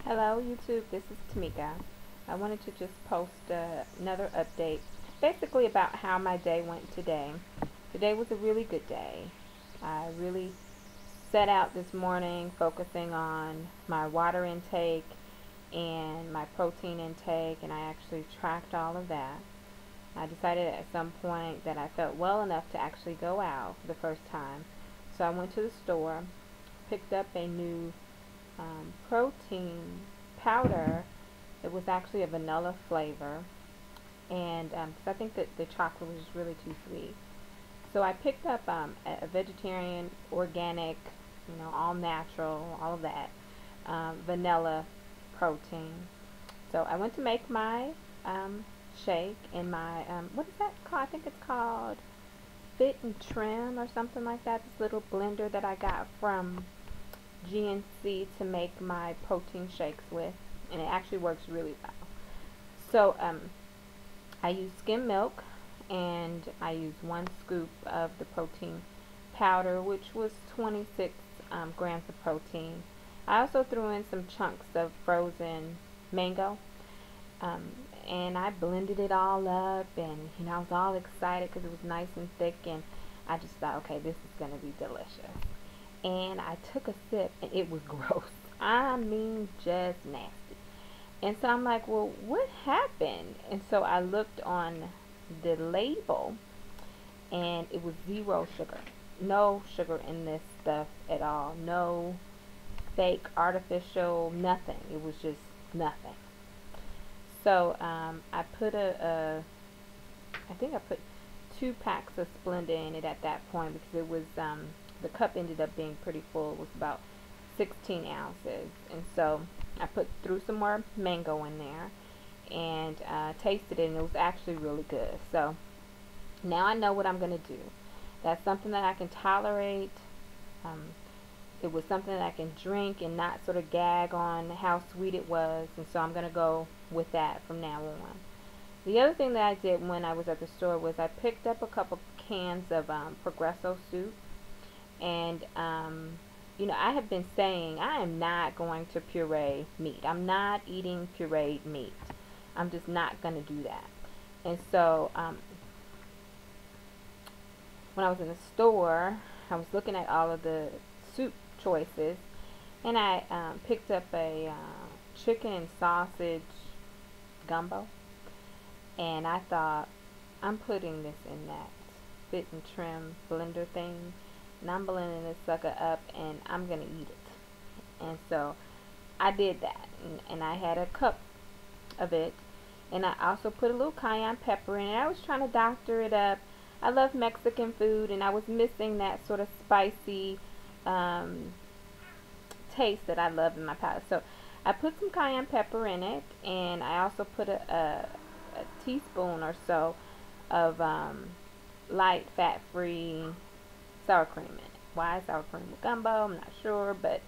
Hello YouTube, this is Tamika. I wanted to just post another update basically about how my day went today. Today was a really good day. I really set out this morning focusing on my water intake and my protein intake, and I actually tracked all of that. I decided at some point that I felt well enough to actually go out for the first time. So I went to the store, picked up a new protein powder. It was actually a vanilla flavor, and 'cause I think that the chocolate was just really too sweet. So I picked up a vegetarian, organic, all natural, all of that vanilla protein. So I went to make my shake in my what is that called? I think it's called Fit and Trim or something like that. This little blender that I got from GNC to make my protein shakes with, and it actually works really well. So I use skim milk, and I use 1 scoop of the protein powder, which was 26 grams of protein. I also threw in some chunks of frozen mango, um, and I blended it all up, and I was all excited because it was nice and thick, and I just thought, okay, this is going to be delicious. And I took a sip, and it was gross. I mean, just nasty. And so I'm like, well, what happened? And so I looked on the label, and it was 0 sugar. No sugar in this stuff at all. No fake, artificial, nothing. It was just nothing. So I put I think I put 2 packs of Splenda in it at that point, because it was, the cup ended up being pretty full. It was about 16 ounces. And so I threw some more mango in there, and tasted it, and it was actually really good. So now I know what I'm going to do. That's something that I can tolerate. Um, it was something that I can drink and not sort of gag on how sweet it was, and so I'm going to go with that from now on. The other thing that I did when I was at the store was I picked up a couple cans of Progresso soup, and I have been saying I am not going to puree meat. I'm not eating pureed meat. I'm just not going to do that. And so when I was in the store, I was looking at all of the soup choices, and I picked up a chicken and sausage gumbo, and I thought, I'm putting this in that Fit and Trim blender thing, and I'm blending this sucker up, and I'm gonna eat it. And so I did that, and I had a cup of it, and I also put a little cayenne pepper in it. I was trying to doctor it up. I love Mexican food, and I was missing that sort of spicy um, taste that I love in my palate. So I put some cayenne pepper in it, and I also put a teaspoon or so of light fat-free sour cream in it. Why sour cream with gumbo? I'm not sure, but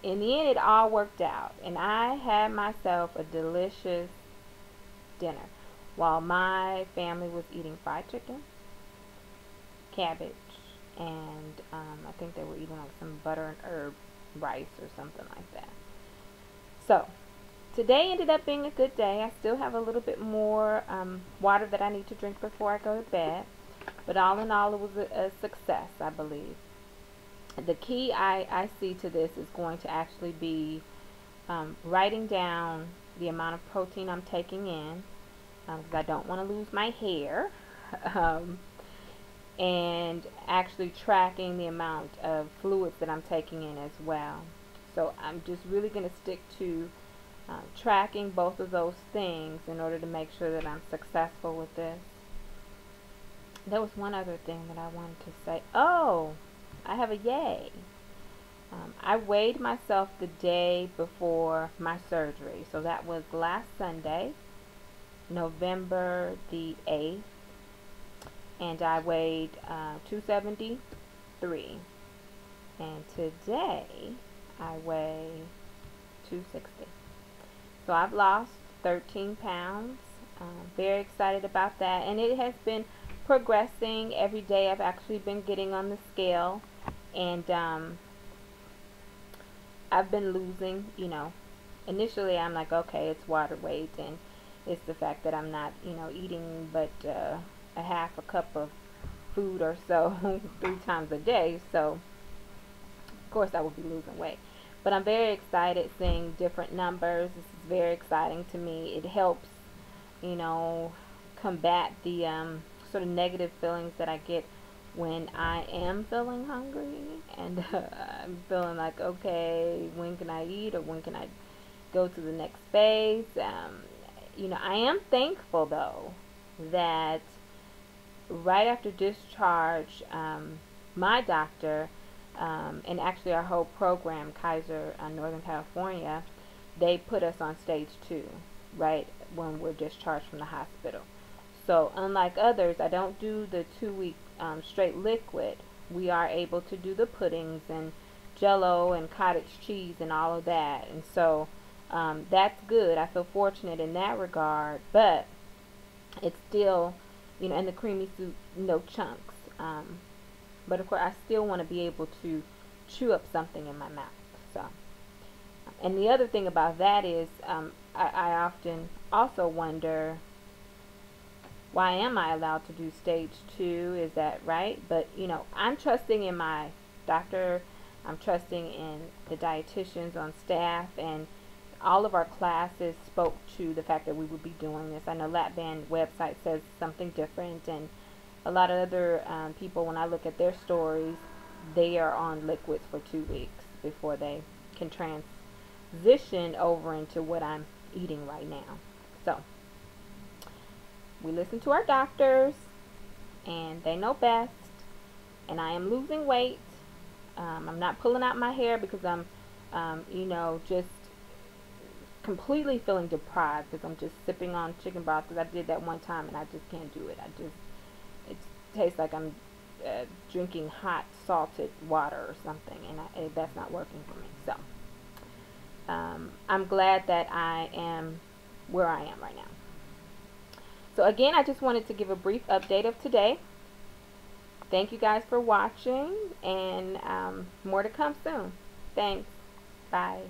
in the end, it all worked out, and I had myself a delicious dinner while my family was eating fried chicken, cabbage, and I think they were eating like some butter and herb rice or something like that. So today ended up being a good day. I still have a little bit more water that I need to drink before I go to bed, but all in all, it was a success, I believe. The key I see to this is going to actually be writing down the amount of protein I'm taking in, because I don't want to lose my hair, um, and actually tracking the amount of fluids that I'm taking in as well. So I'm just really going to stick to tracking both of those things in order to make sure that I'm successful with this. There was one other thing that I wanted to say. Oh, I have a yay. I weighed myself the day before my surgery. So that was last Sunday, November the 8th. And I weighed 273. And today I weigh 260. So I've lost 13 pounds. Very excited about that. And it has been progressing every day. I've actually been getting on the scale, and I've been losing, initially I'm like, okay, it's water weight, and it's the fact that I'm not, eating but a half a cup of food or so 3 times a day. So of course I will be losing weight. But I'm very excited seeing different numbers. This is very exciting to me. It helps, you know, combat the sort of negative feelings that I get when I am feeling hungry and I'm feeling like, okay, when can I eat or when can I go to the next phase? I am thankful though that right after discharge, my doctor, and actually our whole program, Kaiser Northern California, they put us on stage 2 right when we're discharged from the hospital. So unlike others, I don't do the 2-week straight liquid. We are able to do the puddings and jello and cottage cheese and all of that. And so that's good. I feel fortunate in that regard, but it's still, and the creamy soup, no chunks. But of course, I still want to be able to chew up something in my mouth. So, and the other thing about that is, I often also wonder, why am I allowed to do stage 2? Is that right? But I'm trusting in my doctor. I'm trusting in the dietitians on staff, and all of our classes spoke to the fact that we would be doing this. I know Lap-Band website says something different, and a lot of other people, when I look at their stories, they are on liquids for 2 weeks before they can transition over into what I'm eating right now. So we listen to our doctors, and they know best. And I am losing weight. I'm not pulling out my hair because I'm, just completely feeling deprived because I'm just sipping on chicken broth because I did that one time and I just can't do it. It tastes like I'm drinking hot salted water or something, and that's not working for me. So I'm glad that I am where I am right now. So again, I just wanted to give a brief update of today. Thank you guys for watching, and more to come soon. Thanks. Bye.